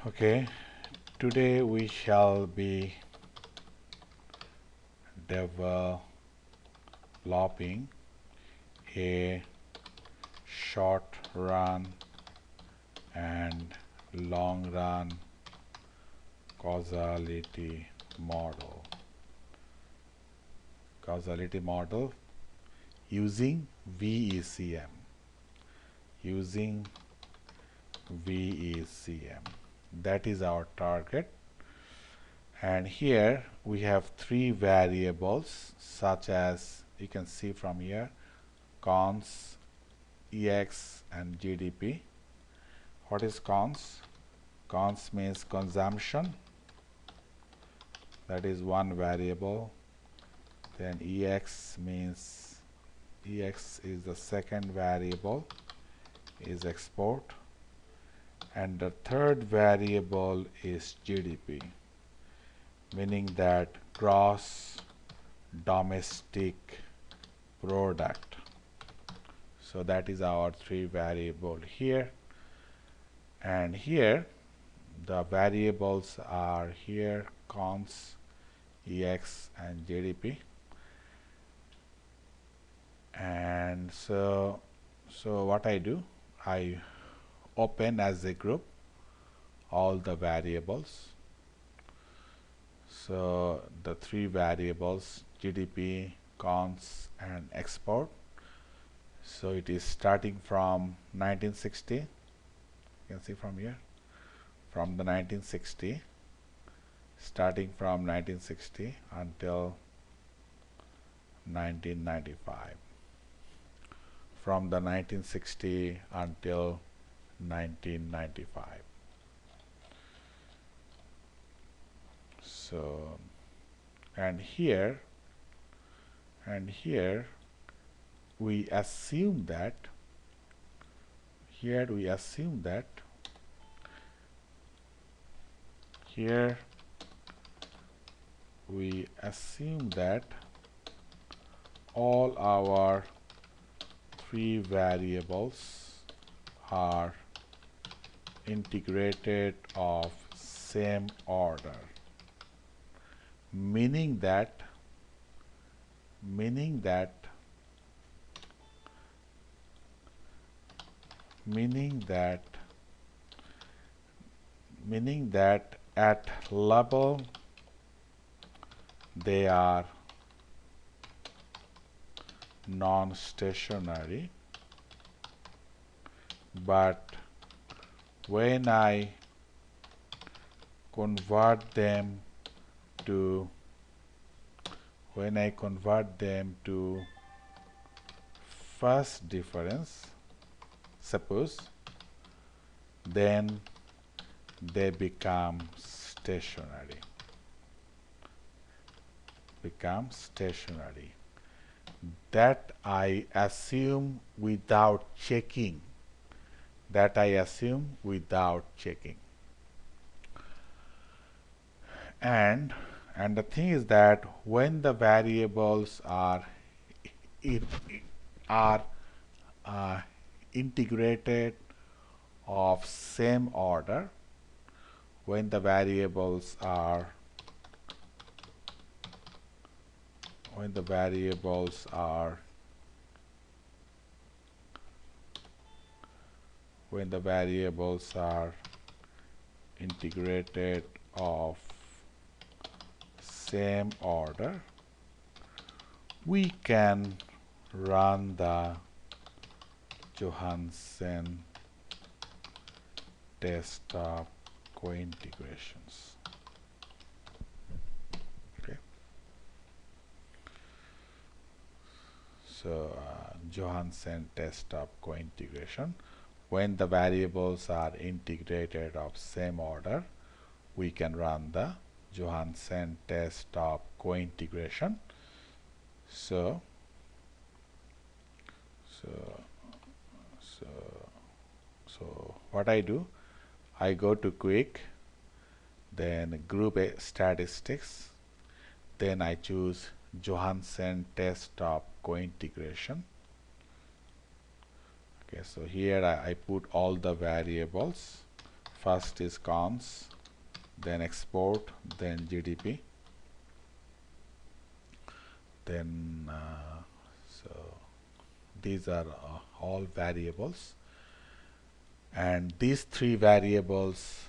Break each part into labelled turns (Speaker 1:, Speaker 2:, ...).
Speaker 1: Okay, today we shall be developing a short run and long run causality model using VECM. That is our target. And here we have three variables, such as you can see from here: cons, EX, and GDP. What is cons? Cons means consumption, that is one variable. Then EX means EX is the second variable, is export, and the third variable is GDP, meaning that gross domestic product. So that is our three variable here, and here the variables are here: cons, EX, and GDP. And so what I do, I open as a group all the variables. So the three variables, GDP, cons, and export. So it is starting from 1960. You can see from here, from the 1960, starting from 1960 until 1995. From the 1960 until 1995. So, and here we assume that all our three variables are integrated of same order, meaning that at level they are non-stationary, but when I convert them to first difference, suppose, then they become stationary. That I assume without checking. And the thing is that when the variables are integrated of same order, when the variables are integrated of same order, we can run the Hossain test of cointegrations. Okay. So Hossain test of cointegration. When the variables are integrated of same order, we can run the Hossain test of cointegration. So what I do, I go to quick, then group A statistics, then I choose Hossain test of cointegration. Okay, so here I put all the variables. first is cons, then export, then GDP, then so these are all variables, and these three variables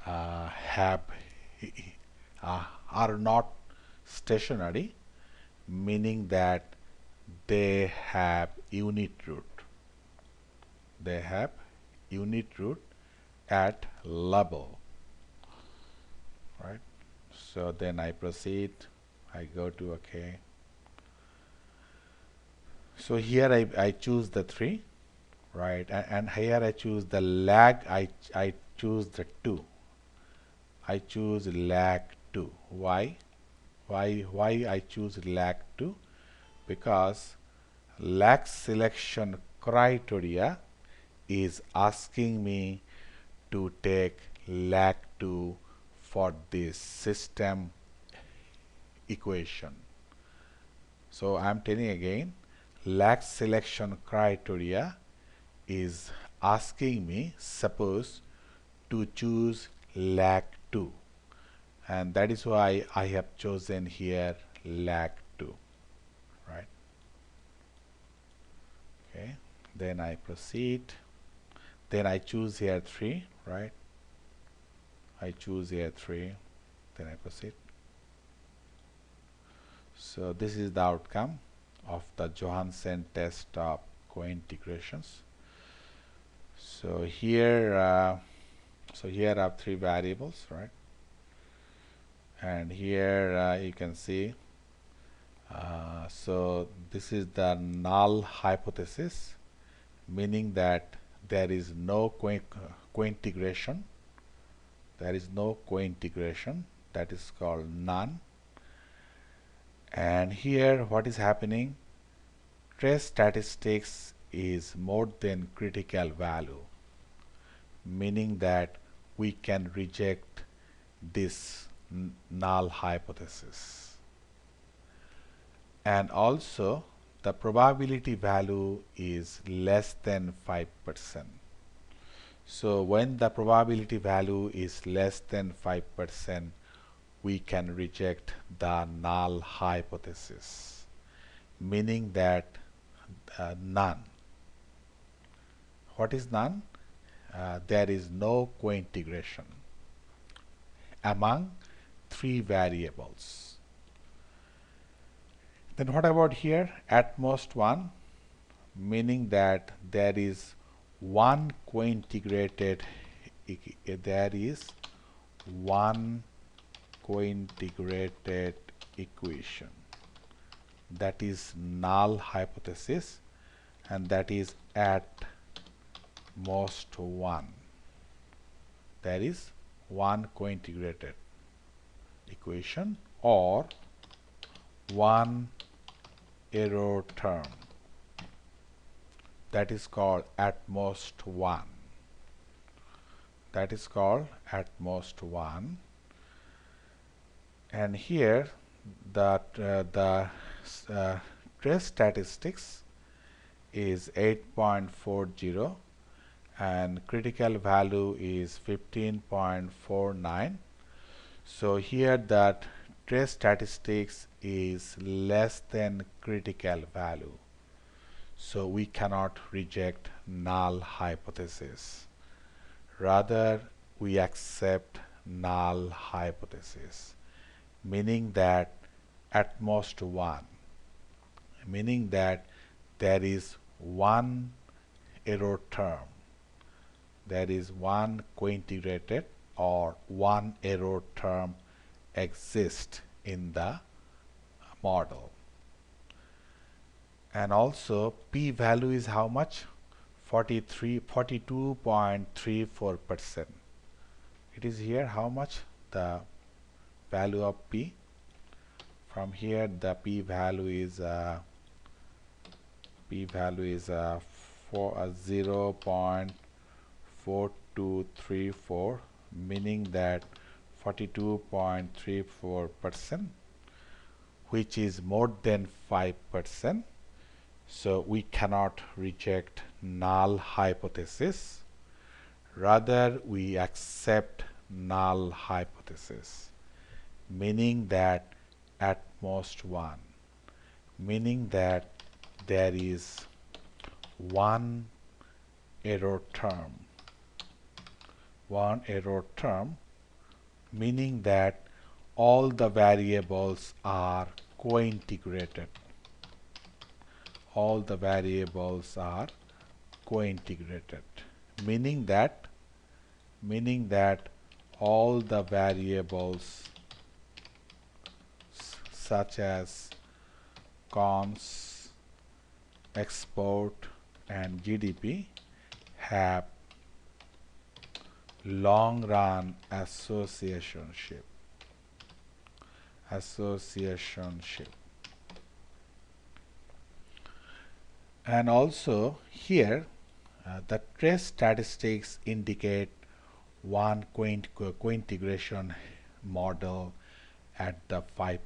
Speaker 1: are not stationary, meaning that they have unit root. They have unit root at level, right? So then I proceed, I go to OK. So here I choose the 3, right? And here I choose the lag, I choose the 2. I choose lag 2. Why I choose lag 2? Because lag selection criteria is asking me to take lag 2 for this system equation. So I'm telling again, lag selection criteria is asking me, suppose, to choose lag 2, and that is why I have chosen here lag 2, right? Okay, then I proceed, then I choose here 3, right? I choose here 3, then I proceed. So this is the outcome of the Hossain test of co-integrations. So here are 3 variables, right? And here you can see, so this is the null hypothesis, meaning that there is no co-integration. There is no co-integration, that is called none. And here what is happening, trace statistics is more than critical value, meaning that we can reject this null hypothesis. And also the probability value is less than 5%. So when the probability value is less than 5%, we can reject the null hypothesis, meaning that none. What is none? There is no co-integration among 3 variables. Then what about here? At most 1, meaning that there is one co-integrated, there is one co-integrated equation, that is null hypothesis, and that is at most 1. There is one co-integrated equation or one error term, that is called at most 1. That is called at most 1. And here the trace statistics is 8.40 and critical value is 15.49. So here that trace statistics is less than critical value, so we cannot reject null hypothesis. Rather, we accept null hypothesis, meaning that at most 1, meaning that there is one error term, there is one co-integrated or one error term exists in the model. And also p-value is how much? 42.34%. It is here how much? The value of p. From here the p-value is 0.4234, meaning that 42.34%, which is more than 5%. So we cannot reject null hypothesis. Rather, we accept null hypothesis, meaning that at most one, meaning that there is one error term, meaning that all the variables are co-integrated. All the variables are co-integrated, meaning that all the variables such as cons, export and GDP have long run associationship. And also here the trace statistics indicate one co-integration model at the 5%.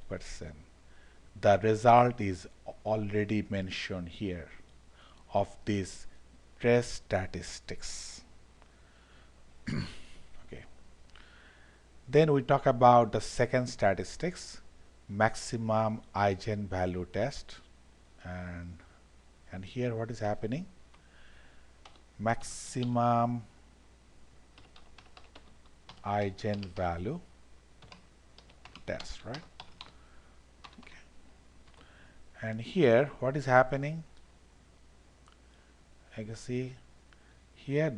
Speaker 1: The result is already mentioned here of this trace statistics. Okay. Then we talk about the second statistics, maximum eigenvalue test, and here what is happening? Maximum eigenvalue test, right? Okay. And here what is happening? I can see here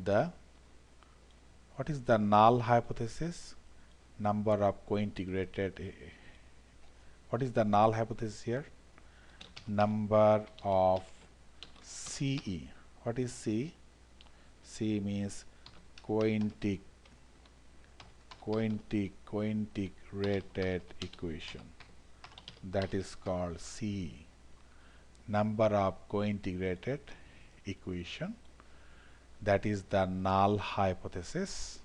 Speaker 1: what is the null hypothesis? Number of co-integrated. What is the null hypothesis here? Number of CE. What is C? C means co-integrated equation. That is called CE. Number of co-integrated equation. That is the null hypothesis.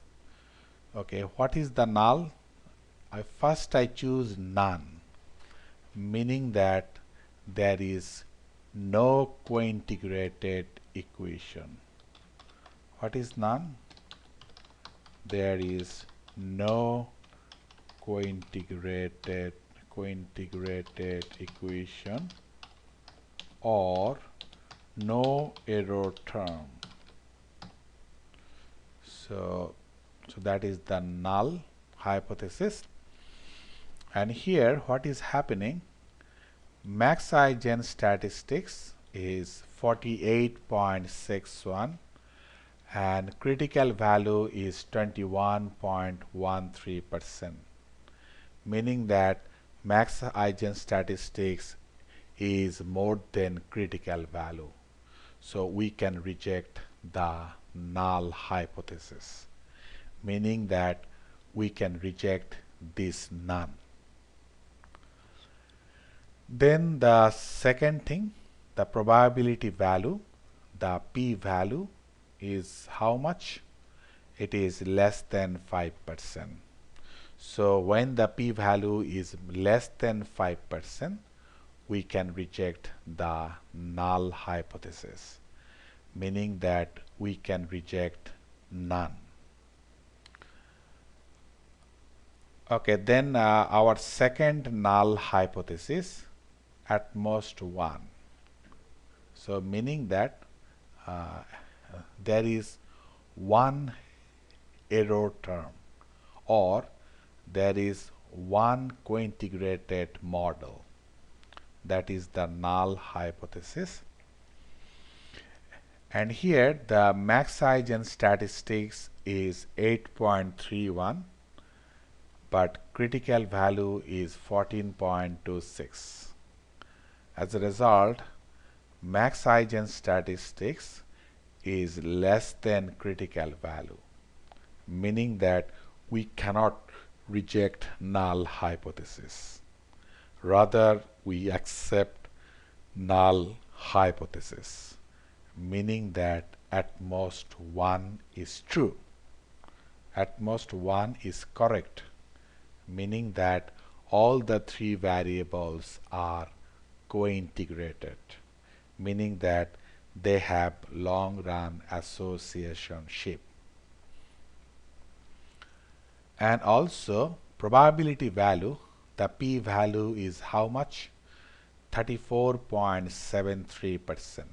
Speaker 1: Okay, what is the null? First I choose none, meaning that there is no co-integrated equation. What is none? There is no co-integrated equation or no error term. So that is the null hypothesis. And here what is happening? Max eigen statistics is 48.61 and critical value is 21.13%, meaning that max eigen statistics is more than critical value. So we can reject the null hypothesis, meaning that we can reject this none. Then the second thing, the probability value, the p-value is how much? It is less than 5%. So when the p-value is less than 5%, we can reject the null hypothesis, meaning that we can reject none. Okay, then our second null hypothesis, at most one. So meaning that there is one error term or there is one co-integrated model. That is the null hypothesis. And here the max eigen statistics is 8.31, but critical value is 14.26. As a result, max eigen statistics is less than critical value, meaning that we cannot reject null hypothesis. Rather, we accept null hypothesis, meaning that at most one is true. At most one is correct, meaning that all the three variables are co-integrated, meaning that they have long-run associationship. And also probability value, the p value is how much? 34.73%,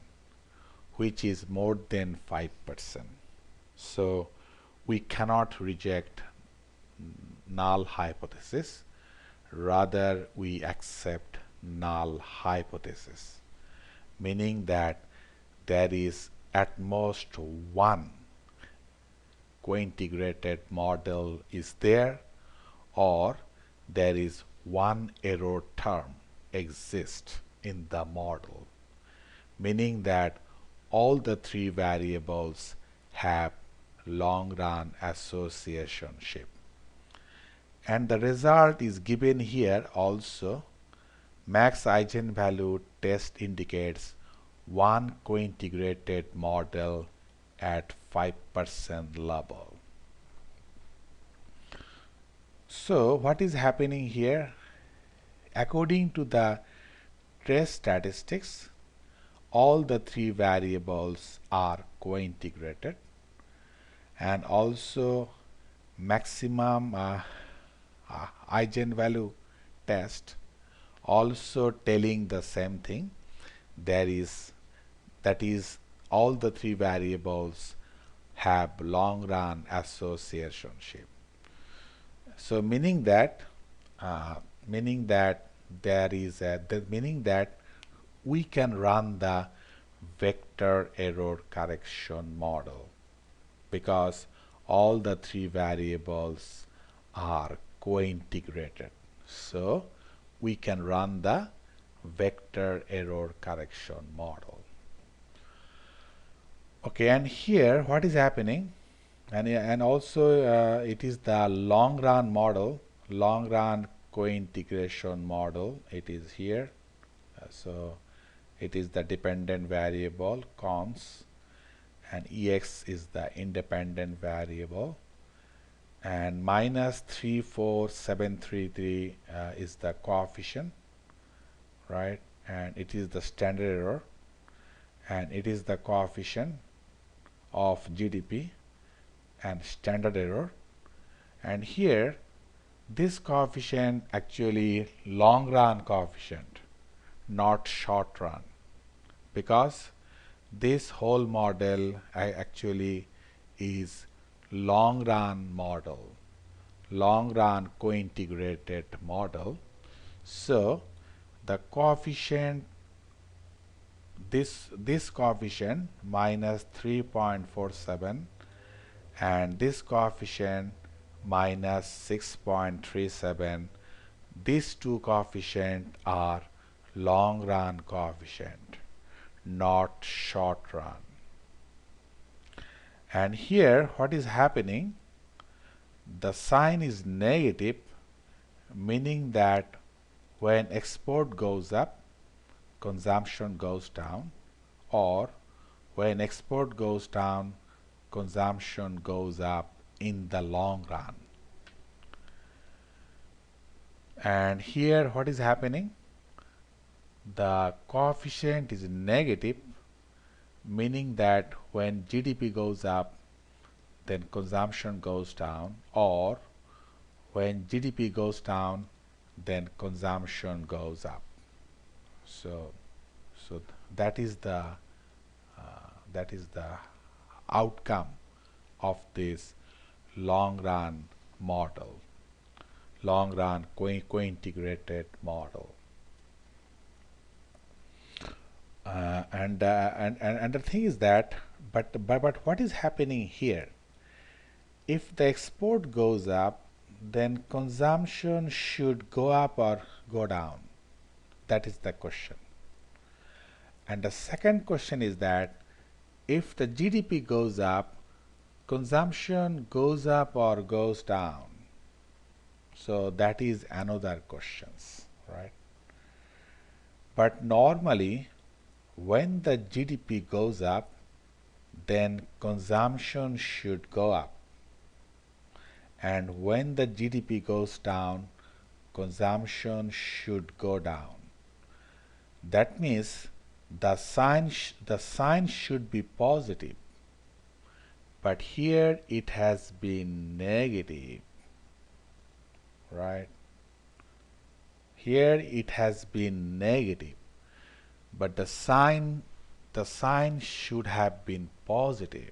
Speaker 1: which is more than 5%. So we cannot reject null hypothesis, rather we accept null hypothesis, meaning that there is at most one co-integrated model is there, or there is one error term exists in the model, meaning that all the three variables have long run associationship. And the result is given here also. Max eigenvalue test indicates one co-integrated model at 5% level. So what is happening here? According to the test statistics, all the three variables are co-integrated, and also maximum eigenvalue test also telling the same thing. That is all the three variables have long run associationship. So meaning that we can run the vector error correction model because all the three variables are co-integrated. So we can run the vector error correction model. Okay, and here what is happening, and also it is the long run model, long run co-integration model. It is here. So it is the dependent variable cons, and ex is the independent variable, and minus 34733 is the coefficient, right? And it is the standard error, and it is the coefficient of GDP and standard error. And here this coefficient actually long run coefficient, not short run, because this whole model actually is long run model, long run co-integrated model. So the coefficient, this coefficient minus 3.47 and this coefficient minus 6.37, these two coefficients are long run coefficient, not short run. And here what is happening, the sign is negative, meaning that when export goes up, consumption goes down, or when export goes down, consumption goes up in the long run. And here what is happening, the coefficient is negative, meaning that when GDP goes up, then consumption goes down, or when GDP goes down, then consumption goes up. So that is the outcome of this long run model, long run co-integrated model. And the thing is that, but what is happening here? If the export goes up, then consumption should go up or go down. That is the question. And the second question is that if the GDP goes up, consumption goes up or goes down. So that is another question, right? But normally when the GDP goes up, then consumption should go up, and when the GDP goes down, consumption should go down. That means the sign should be positive, but here it has been negative. right? Here it has been negative, but the sign should have been positive.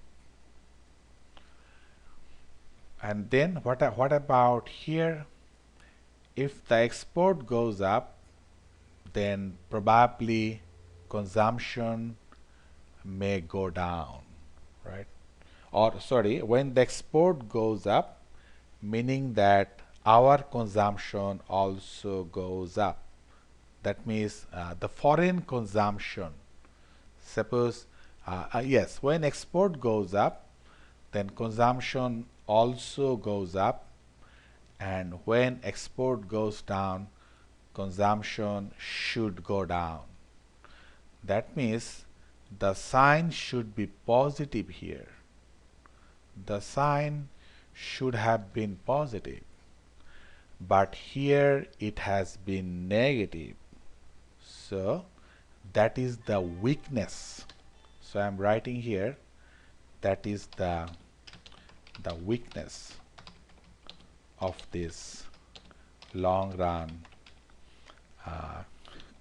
Speaker 1: And then what about here? If the export goes up, then probably consumption may go down, right? Or sorry, when the export goes up, meaning that our consumption also goes up. That means the foreign consumption. Suppose, yes, when export goes up, then consumption also goes up, and when export goes down, consumption should go down. That means the sign should be positive here. The sign should have been positive, but here it has been negative. So that is the weakness. So I'm writing here, that is the weakness of this long run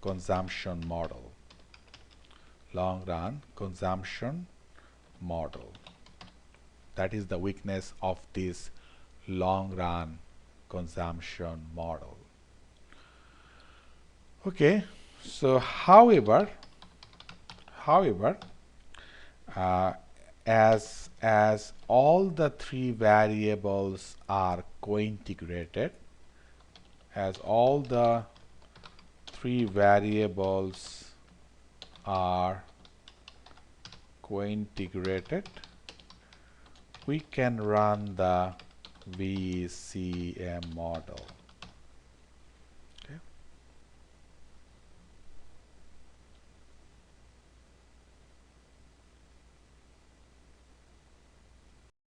Speaker 1: consumption model. Long run consumption model. That is the weakness of this long run consumption model. Okay, so however, as all the three variables are co-integrated, as all the three variables are co-integrated, we can run the VECM model.